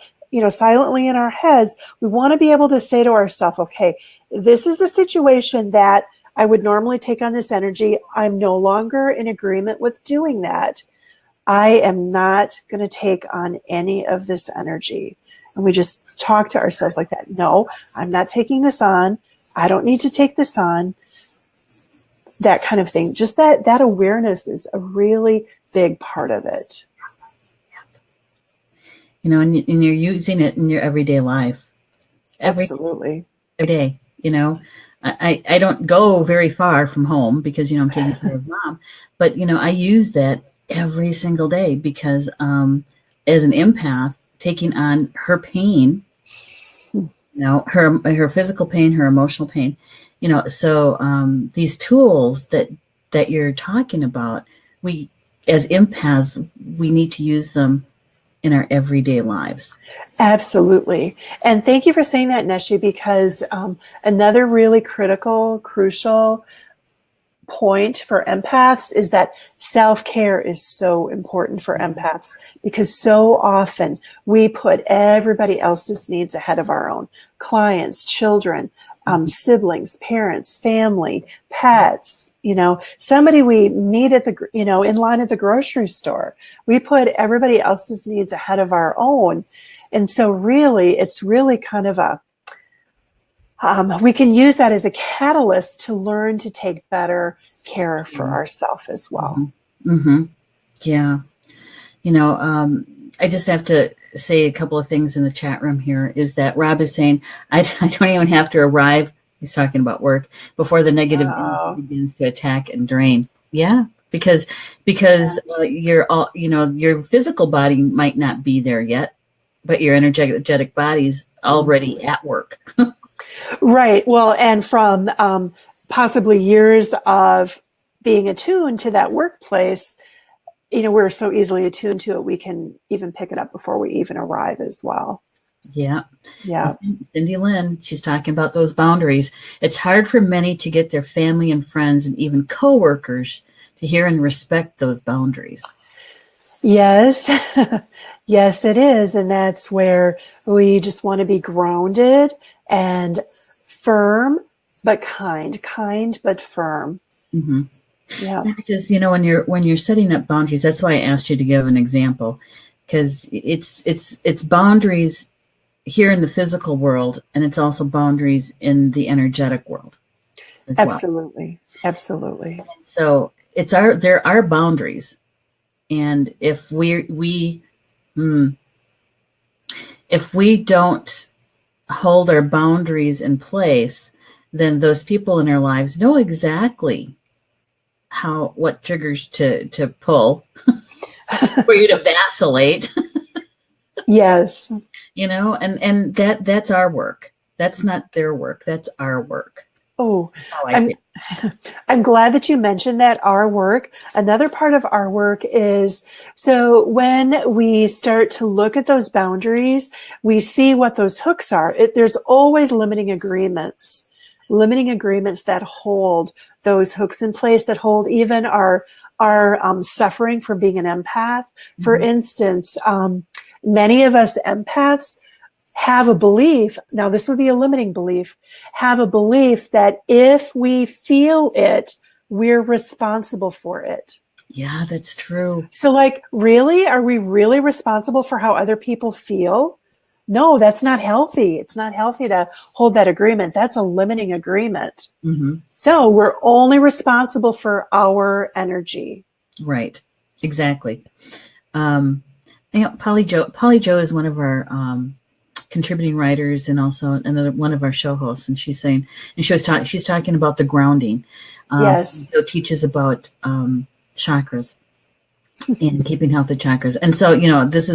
B: silently in our heads, we want to be able to say to ourselves, okay, this is a situation that I would normally take on this energy. I'm no longer in agreement with doing that. I am not going to take on any of this energy. And we just talk to ourselves like that. No, I'm not taking this on. I don't need to take this on. That kind of thing. Just that awareness is a really big part of it.
A: And you're using it in your everyday life.
B: Absolutely.
A: Every day, I don't go very far from home because, I'm taking care of Mom. But, I use that every single day because as an empath, taking on her pain, her physical pain, her emotional pain, so these tools that you're talking about, we as empaths, we need to use them in our everyday lives.
B: Absolutely. And thank you for saying that, Neshi, because another really crucial point for empaths is that self-care is so important for empaths, because so often we put everybody else's needs ahead of our own. Clients, children, siblings, parents, family, pets, somebody we meet at the, in line at the grocery store. We put everybody else's needs ahead of our own. And so really, it's really kind of we can use that as a catalyst to learn to take better care for ourselves as well.
A: Mm-hmm. Yeah. I just have to say a couple of things in the chat room here is that Rob is saying, I don't even have to arrive. He's talking about work before the negative energy begins to attack and drain. Yeah. Because you're all, your physical body might not be there yet, but your energetic body's already at work.
B: Right. Well, and from possibly years of being attuned to that workplace, we're so easily attuned to it, we can even pick it up before we even arrive as well.
A: Yeah.
B: Yeah.
A: Cindy Lynn, she's talking about those boundaries. It's hard for many to get their family and friends and even coworkers to hear and respect those boundaries.
B: Yes. Yes, it is. And that's where we just want to be grounded and firm, but kind but firm.
A: Mm-hmm.
B: Yeah.
A: Because when you're setting up boundaries, that's why I asked you to give an example, because it's boundaries here in the physical world, and it's also boundaries in the energetic world as
B: Absolutely.
A: well.
B: Absolutely.
A: So there are boundaries, and if we don't hold our boundaries in place, then those people in our lives know exactly what triggers to pull for you to vacillate.
B: Yes.
A: And that's our work. That's not their work. That's our work.
B: Oh, I'm glad that you mentioned that, our work. Another part of our work is, so when we start to look at those boundaries, we see what those hooks are. There's always limiting agreements that hold those hooks in place, that hold even our suffering from being an empath. For instance, many of us empaths have a belief, now this would be a limiting belief, have a belief that if we feel it, we're responsible for it.
A: Yeah, that's true.
B: So really, are we really responsible for how other people feel? No, that's not healthy. It's not healthy to hold that agreement. That's a limiting agreement.
A: Mm-hmm.
B: So we're only responsible for our energy.
A: Right. Exactly. Polly Jo is one of our contributing writers and also another one of our show hosts, and she's saying, and she's talking about the grounding.
B: Yes.
A: Jo teaches about chakras and keeping healthy chakras, and so this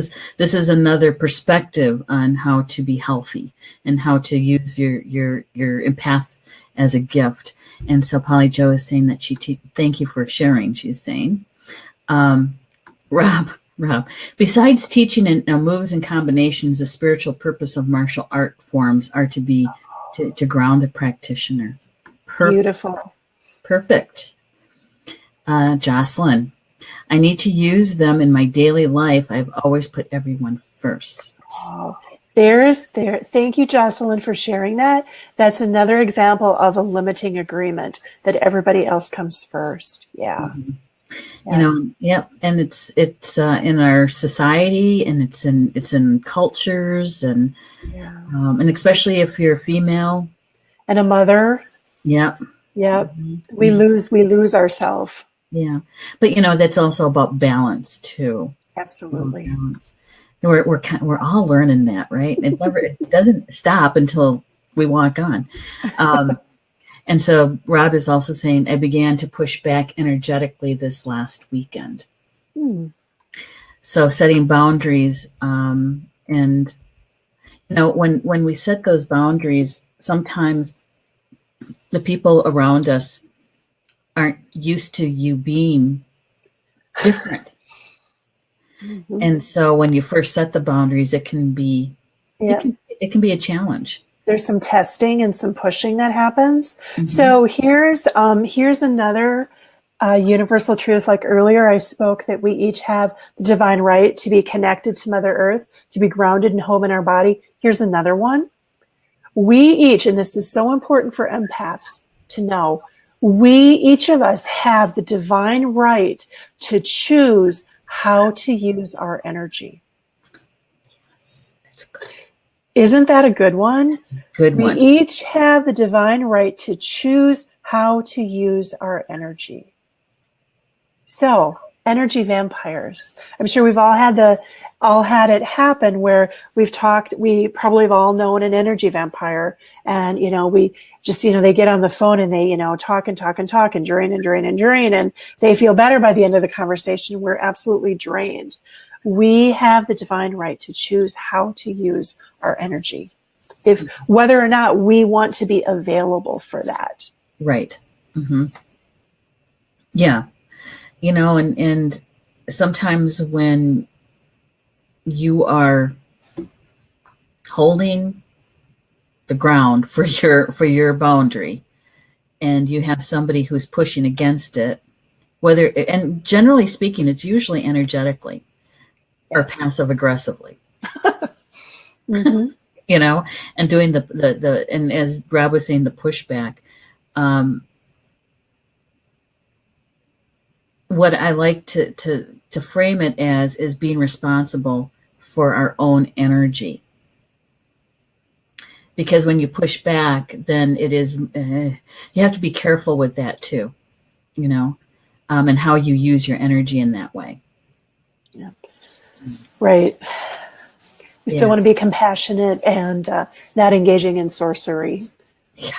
A: is another perspective on how to be healthy and how to use your empath as a gift. And so Polly Jo is saying that thank you for sharing. She's saying, Rob, besides teaching in moves and combinations, the spiritual purpose of martial art forms are to ground the practitioner.
B: Beautiful.
A: Perfect. Jocelyn, I need to use them in my daily life. I've always put everyone first.
B: Oh, thank you, Jocelyn, for sharing that. That's another example of a limiting agreement, that everybody else comes first. Yeah.
A: Mm-hmm. Yeah. And it's in our society, and it's in cultures, and and especially if you're a female
B: and a mother.
A: Yeah.
B: Mm-hmm. We lose ourselves.
A: Yeah, but that's also about balance too.
B: Absolutely.
A: Balance. We're all learning that, right? It doesn't stop until we walk on. And so Rob is also saying, I began to push back energetically this last weekend. So setting boundaries, and when we set those boundaries, sometimes the people around us aren't used to you being different. Mm-hmm. And so when you first set the boundaries, it can be a challenge.
B: There's some testing and some pushing that happens. Mm-hmm. So here's another universal truth. Like earlier, I spoke that we each have the divine right to be connected to Mother Earth, to be grounded and home in our body. Here's another one. We each, and this is so important for empaths to know, each of us have the divine right to choose how to use our energy.
A: Yes, that's good.
B: Isn't that a good one?
A: Good one.
B: We each have the divine right to choose how to use our energy. So, energy vampires. I'm sure we've all had it happen where we probably have all known an energy vampire, and we just they get on the phone and they talk and talk and talk and drain and drain and drain, and they feel better by the end of the conversation. We're absolutely drained. We have the divine right to choose how to use our energy, whether or not we want to be available for that.
A: Right. Mm-hmm. Yeah. And sometimes when you are holding the ground for your boundary and you have somebody who's pushing against it, and generally speaking, it's usually energetically or passive aggressively,
B: mm-hmm.
A: And doing the and as Rob was saying, the pushback. What I like to frame it as is being responsible for our own energy. Because when you push back, then it is, you have to be careful with that too, and how you use your energy in that way.
B: Yeah. Right. You still want to be compassionate and not engaging in sorcery.
A: Yeah.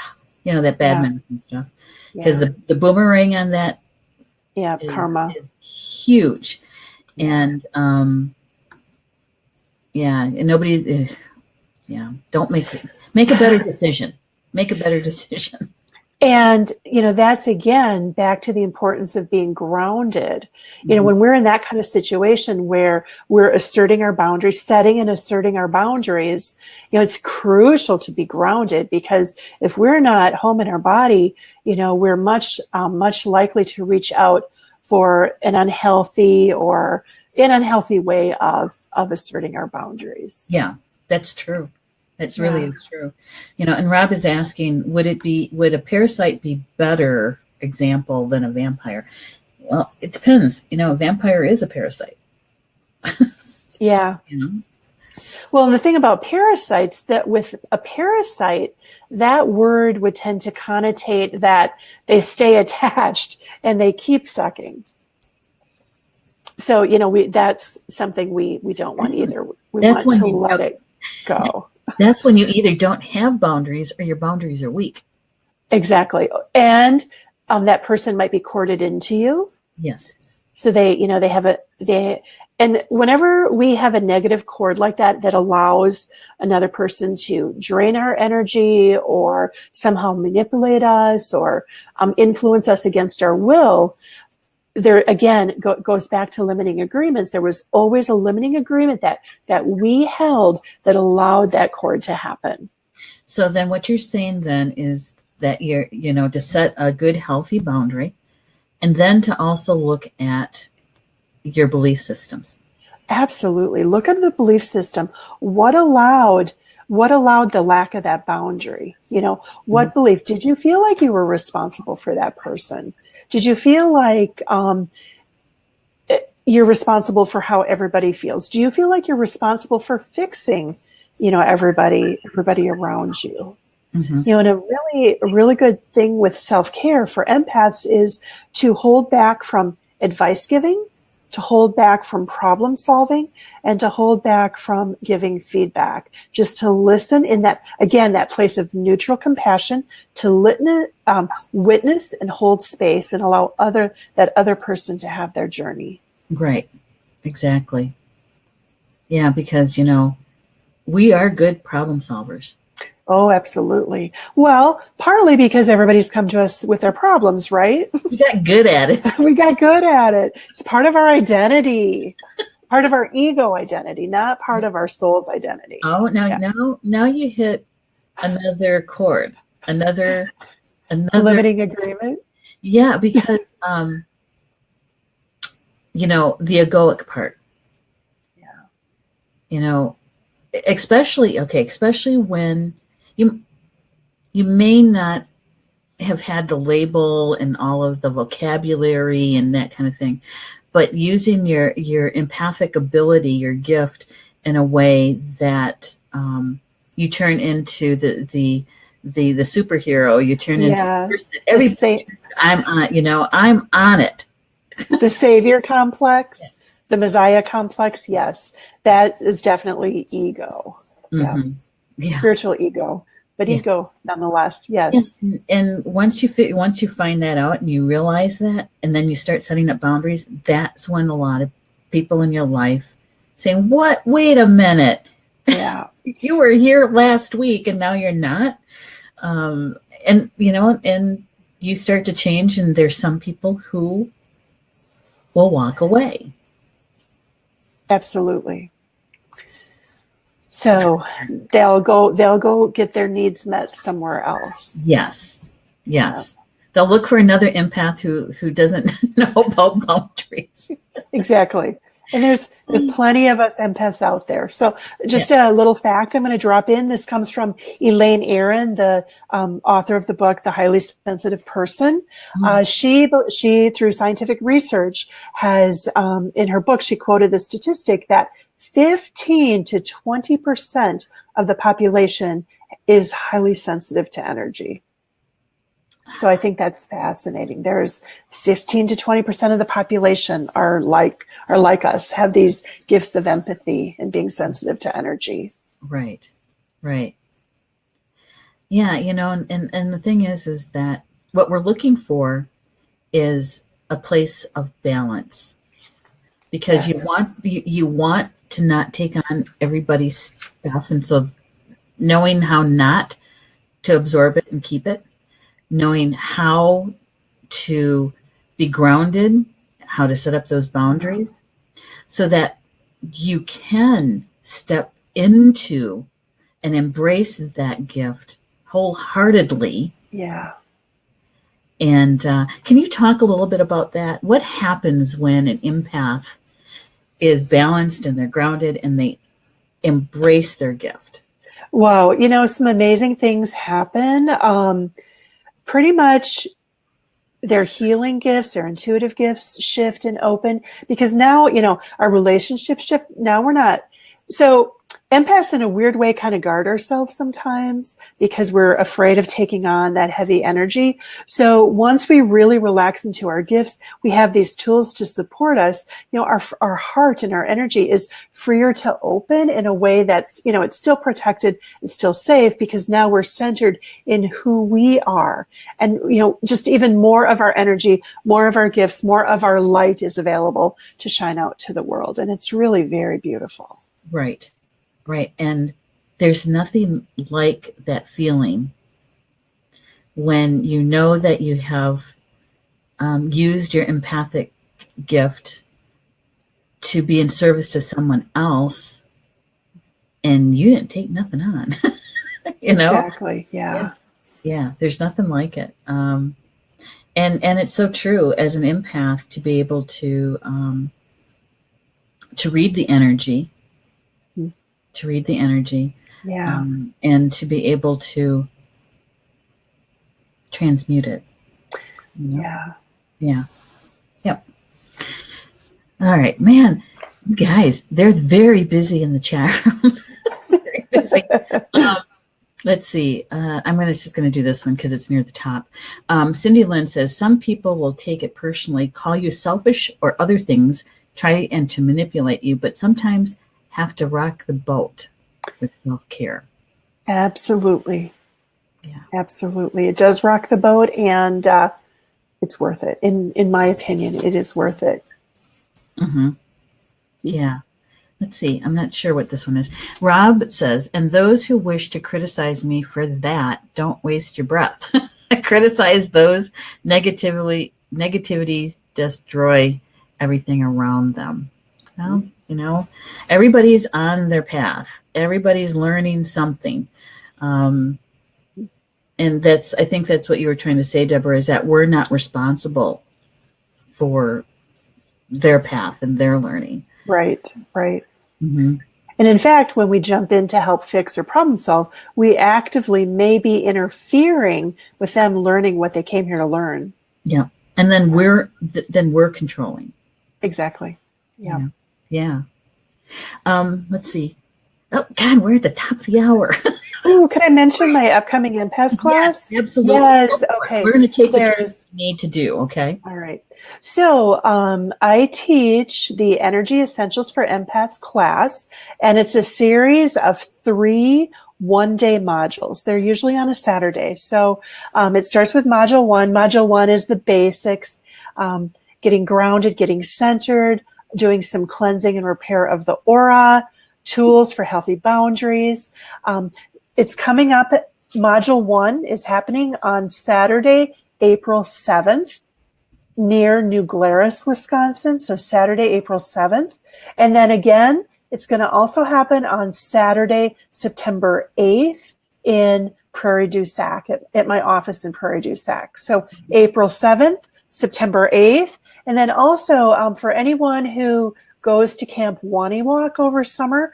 A: That bad medicine stuff. Because the boomerang on that
B: karma
A: is huge. And and nobody don't make a better decision. Make a better decision.
B: And that's again back to the importance of being grounded.
A: Mm-hmm.
B: When we're in that kind of situation where we're asserting our boundaries, setting and asserting our boundaries, it's crucial to be grounded, because if we're not home in our body, we're much likely to reach out for an unhealthy way of asserting our boundaries.
A: Yeah, that's true. That's really is true. And Rob is asking, would a parasite be better example than a vampire? Well, it depends. A vampire is a parasite.
B: Yeah. Well, and the thing about parasites, that with a parasite, that word would tend to connotate that they stay attached and they keep sucking. So, that's something we don't want either. We want to let it go.
A: That's when you either don't have boundaries or your boundaries are weak.
B: Exactly. And that person might be corded into you.
A: Yes.
B: So and whenever we have a negative cord like that allows another person to drain our energy or somehow manipulate us or influence us against our will, there again goes back to limiting agreements. There was always a limiting agreement that we held that allowed that cord to happen.
A: So then what you're saying then is that you're, to set a good, healthy boundary, and then to also look at your belief systems.
B: Absolutely. Look at the belief system. What allowed the lack of that boundary? What belief? Did you feel like you were responsible for that person? Did you feel like you're responsible for how everybody feels? Do you feel like you're responsible for fixing, everybody around you? Mm-hmm. And a really good thing with self-care for empaths is to hold back from advice giving, to hold back from problem solving, and to hold back from giving feedback. Just to listen in that place of neutral compassion, to witness and hold space and allow that other person to have their journey.
A: Right. Exactly. Yeah, because, we are good problem solvers.
B: Oh, absolutely. Well, partly because everybody's come to us with their problems, right?
A: We got good at it.
B: We got good at it. It's part of our identity, part of our ego identity, not part of our soul's identity.
A: Oh, now you hit another chord, another
B: limiting agreement.
A: Yeah, because the egoic part. Yeah. Especially when you may not have had the label and all of the vocabulary and that kind of thing, but using your empathic ability, your gift, in a way that you turn into the superhero. You turn into
B: Yes.
A: I'm on. I'm on it.
B: The savior complex, the Messiah complex. Yes, that is definitely ego.
A: Mm-hmm.
B: Yeah, spiritual ego, but ego nonetheless. Yes.
A: And once you find that out and you realize that, and then you start setting up boundaries, that's when a lot of people in your life saying, "What? Wait a minute.
B: Yeah,
A: you were here last week and now you're not." And and you start to change, and there's some people who will walk away.
B: Absolutely. So they'll go get their needs met somewhere else.
A: Yes. They'll look for another empath who doesn't know about boundaries.
B: Exactly. And there's plenty of us empaths out there. So just a little fact I'm going to drop in. This comes from Elaine Aron, the author of the book, The Highly Sensitive Person. She, through scientific research, has, in her book, she quoted the statistic that 15 to 20% of the population is highly sensitive to energy. So I think that's fascinating. There's 15 to 20% of the population are like us, have these gifts of empathy and being sensitive to energy.
A: Right. Yeah, and the thing is that what we're looking for is a place of balance, because you want to not take on everybody's stuff, and so knowing how not to absorb it and keep it, knowing how to be grounded, how to set up those boundaries so that you can step into and embrace that gift wholeheartedly.
B: Yeah.
A: And can you talk a little bit about that? What happens when an empath is balanced and they're grounded and they embrace their gift?
B: Wow. Some amazing things happen. Pretty much their healing gifts, their intuitive gifts shift and open, because now, our relationships shift. Now we're not. So empaths in a weird way kind of guard ourselves sometimes because we're afraid of taking on that heavy energy. So once we really relax into our gifts, we have these tools to support us. Our heart and our energy is freer to open in a way that's, it's still protected, it's still safe, because now we're centered in who we are. And, just even more of our energy, more of our gifts, more of our light is available to shine out to the world. And it's really very beautiful.
A: Right. And there's nothing like that feeling when you know that you have used your empathic gift to be in service to someone else and you didn't take nothing on.
B: Exactly. Yeah.
A: There's nothing like it. And it's so true as an empath to be able to read the energy.
B: Yeah.
A: And to be able to transmute it.
B: Yeah.
A: Yep. All right, man, you guys, they're very busy in the chat room. Very busy. Let's see. I'm just going to do this one because it's near the top. Cindy Lynn says, some people will take it personally, call you selfish or other things, try and to manipulate you, but sometimes have to rock the boat with self-care.
B: Absolutely.
A: Yeah.
B: Absolutely. It does rock the boat, and it's worth it. In my opinion, it is worth it.
A: Mm-hmm. Yeah. Let's see. I'm not sure what this one is. Rob says, and those who wish to criticize me for that, don't waste your breath. Criticize those negativity destroy everything around them. Well, everybody's on their path. Everybody's learning something. And I think that's what you were trying to say, Deborah, is that we're not responsible for their path and their learning.
B: Right.
A: Mm-hmm.
B: And in fact, when we jump in to help fix or problem solve, we actively may be interfering with them learning what they came here to learn.
A: Yeah. And then we're controlling.
B: Exactly. Yeah.
A: Let's see. Oh God, we're at the top of the hour.
B: Ooh, could I mention my upcoming Empaths class?
A: Yes, absolutely.
B: Yes. Okay.
A: We're going to take what you need to do. Okay.
B: All right. So I teach the Energy Essentials for Empaths class, and it's a series of 3 one-day modules. They're usually on a Saturday. So it starts with module 1. Module 1 is the basics, getting grounded, getting centered, doing some cleansing and repair of the aura, tools for healthy boundaries. It's coming up. Module 1 is happening on Saturday, April 7th. Near New Glarus, Wisconsin. So Saturday, April 7th. And then again, it's going to also happen on Saturday, September 8th in Prairie du Sac at my office in Prairie du Sac. So April 7th, September 8th. And then also for anyone who goes to Camp Waniwak over summer,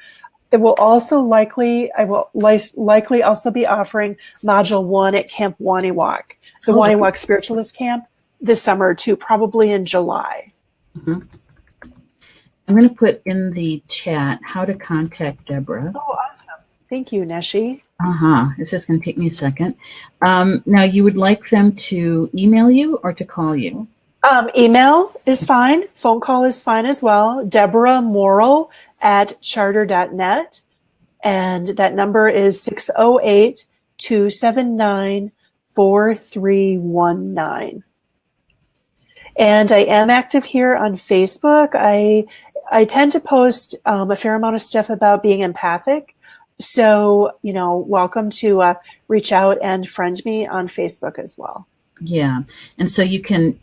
B: it will also likely also be offering module 1 at Camp Waniwak, the Waniwak Spiritualist Camp, this summer too, probably in July.
A: Mm-hmm. I'm going to put in the chat how to contact Debra.
B: Oh, awesome. Thank you, Neshi.
A: It's just going to take me a second. Now, you would like them to email you or to call you?
B: Email is fine. Phone call is fine as well. Debra Morrill at charter.net. And that number is 608-279-4319. And I am active here on Facebook. I tend to post a fair amount of stuff about being empathic. So, welcome to reach out and friend me on Facebook as well.
A: Yeah. And so you can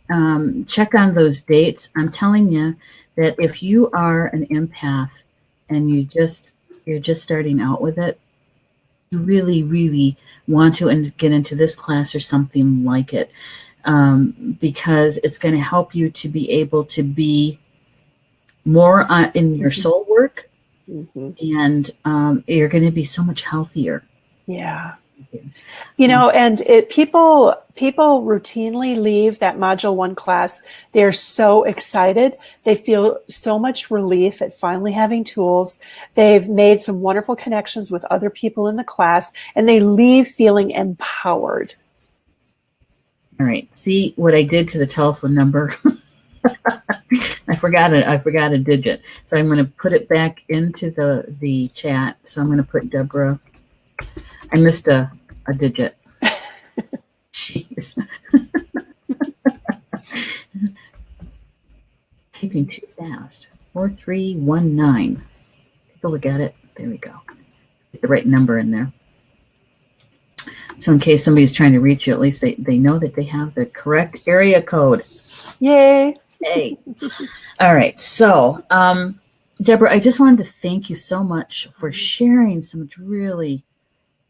A: check on those dates. I'm telling you that if you are an empath and you're just starting out with it, you really, really want to get into this class or something like it. Because it's going to help you to be able to be more in your soul work, and you're going to be so much healthier.
B: Yeah. And people routinely leave that module 1 class. They're so excited. They feel so much relief at finally having tools. They've made some wonderful connections with other people in the class, and they leave feeling empowered.
A: All right. See what I did to the telephone number? I forgot it. I forgot a digit. So I'm going to put it back into the chat. So I'm going to put Debra. I missed a digit. Jeez. Typing too fast. 4319. Take a look at it. There we go. Get the right number in there. So in case somebody's trying to reach you, at least they know that they have the correct area code.
B: Yay.
A: Hey. All right. So, Debra, I just wanted to thank you so much for sharing some really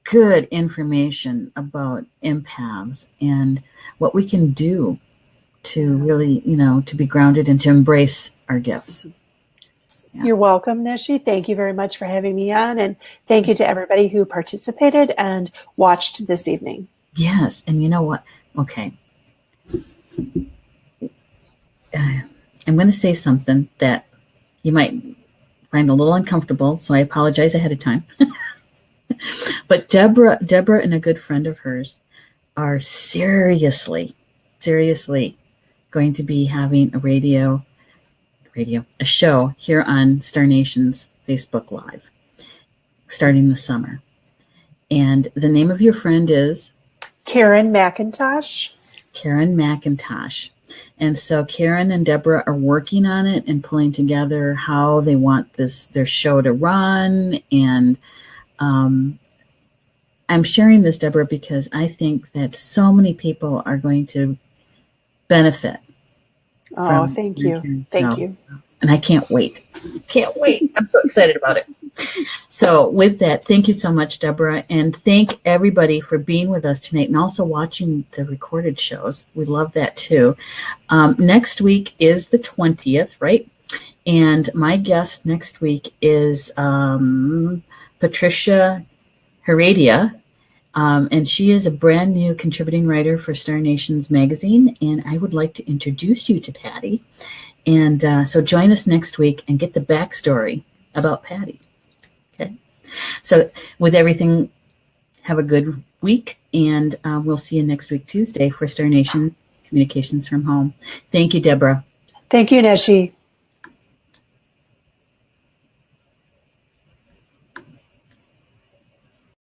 A: good information about empaths and what we can do to really, to be grounded and to embrace our gifts.
B: Yeah. You're welcome, Neshi. Thank you very much for having me on. And thank you to everybody who participated and watched this evening.
A: Yes. And you know what? Okay. I'm going to say something that you might find a little uncomfortable, so I apologize ahead of time. But Debra and a good friend of hers are seriously going to be having a show here on Star Nation's Facebook Live starting this summer. And the name of your friend is?
B: Karen McIntosh.
A: Karen McIntosh. And so Karen and Debra are working on it and pulling together how they want their show to run. And I'm sharing this, Debra, because I think that so many people are going to benefit.
B: Oh, thank you. Thank you.
A: And I can't wait. Can't wait. I'm so excited about it. So with that, thank you so much, Debra. And thank everybody for being with us tonight and also watching the recorded shows. We love that too. Next week is the 20th, right? And my guest next week is Patricia Heredia. And she is a brand new contributing writer for Star Nations magazine. And I would like to introduce you to Patty. And so join us next week and get the backstory about Patty. Okay. So with everything have a good week, and we'll see you next week, Tuesday, for Star Nation Communications from Home. Thank you, Debra.
B: Thank you, Neshi.